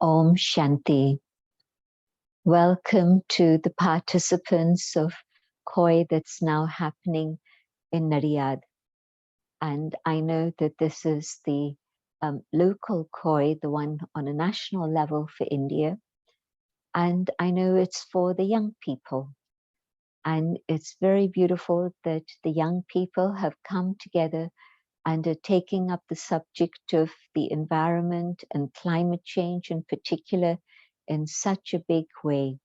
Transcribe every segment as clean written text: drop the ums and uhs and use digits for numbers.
Om Shanti. Welcome to the participants of KOI that's now happening in Nariyad. And I know that this is the local KOI, the one on a national level for India. And I know it's for the young people. And it's very beautiful that the young people have come together and are taking up the subject of the environment and climate change in particular in such a big way,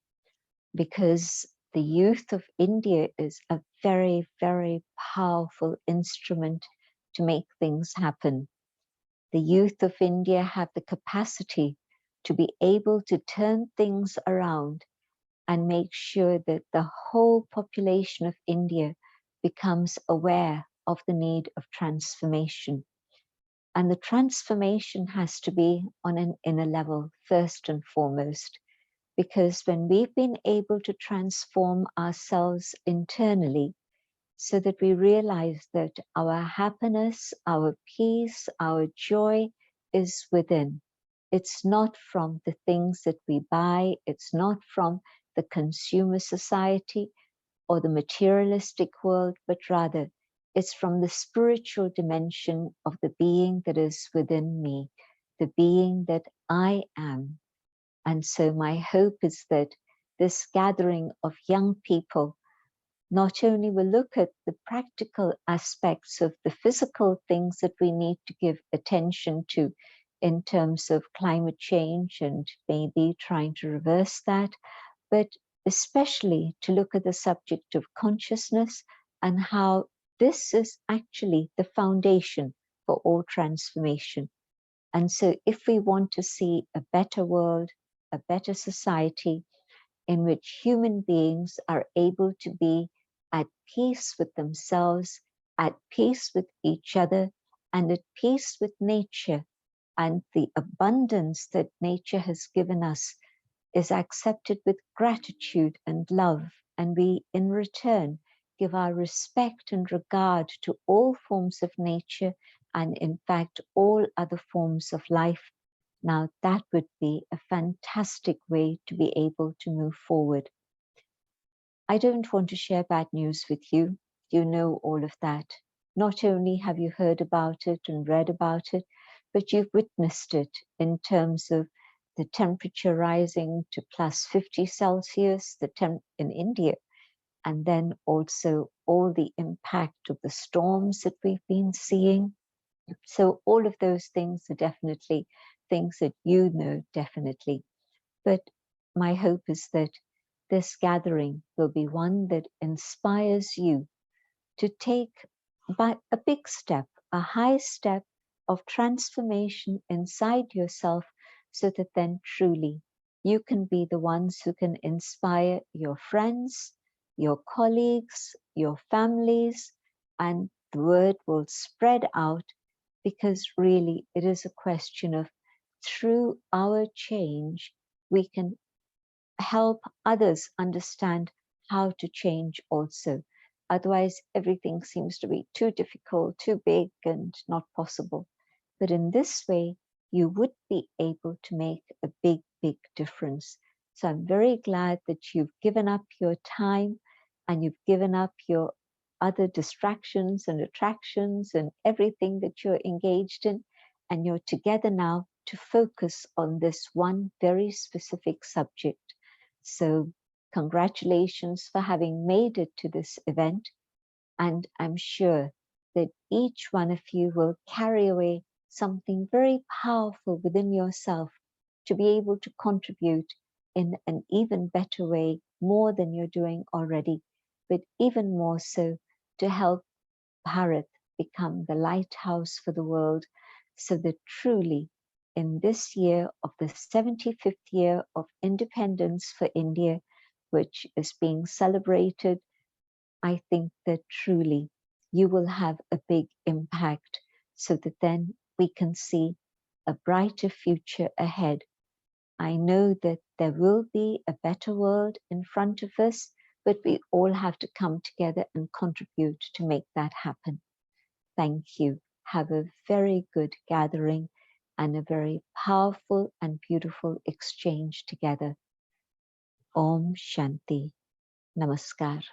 because the youth of India is a very, very powerful instrument to make things happen. The youth of India have the capacity to be able to turn things around and make sure that the whole population of India becomes aware of the need of transformation. And the transformation has to be on an inner level first and foremost, because when we've been able to transform ourselves internally so that we realize that our happiness, our peace, our joy is within. It's not from the things that we buy, it's not from the consumer society or the materialistic world, but rather it's from the spiritual dimension of the being that is within me, the being that I am. And so my hope is that this gathering of young people not only will look at the practical aspects of the physical things that we need to give attention to in terms of climate change and maybe trying to reverse that, but especially to look at the subject of consciousness and how this is actually the foundation for all transformation. And so if we want to see a better world, a better society in which human beings are able to be at peace with themselves, at peace with each other, and at peace with nature, and the abundance that nature has given us is accepted with gratitude and love, and we in return give our respect and regard to all forms of nature and in fact all other forms of life. Now that would be a fantastic way to be able to move forward. I don't want to share bad news with you. You know all of that. Not only have you heard about it and read about it, but you've witnessed it in terms of the temperature rising to plus 50 Celsius in India, and then also all the impact of the storms that we've been seeing. So all of those things are definitely things that you know definitely. But my hope is that this gathering will be one that inspires you to take by a big step, a high step of transformation inside yourself, so that then truly you can be the ones who can inspire your friends, your colleagues, your families, and the word will spread out, because really it is a question of through our change, we can help others understand how to change also. Otherwise, everything seems to be too difficult, too big, and not possible. But in this way, you would be able to make a big, big difference. So I'm very glad that you've given up your time and you've given up your other distractions and attractions and everything that you're engaged in, and you're together now to focus on this one very specific subject. So congratulations for having made it to this event. And I'm sure that each one of you will carry away something very powerful within yourself to be able to contribute in an even better way, more than you're doing already, but even more so to help Bharat become the lighthouse for the world, so that truly in this year of the 75th year of independence for India, which is being celebrated, I think that truly you will have a big impact, so that then we can see a brighter future ahead. I know that there will be a better world in front of us, but we all have to come together and contribute to make that happen. Thank you. Have a very good gathering, and a very powerful and beautiful exchange together. Om Shanti. Namaskar.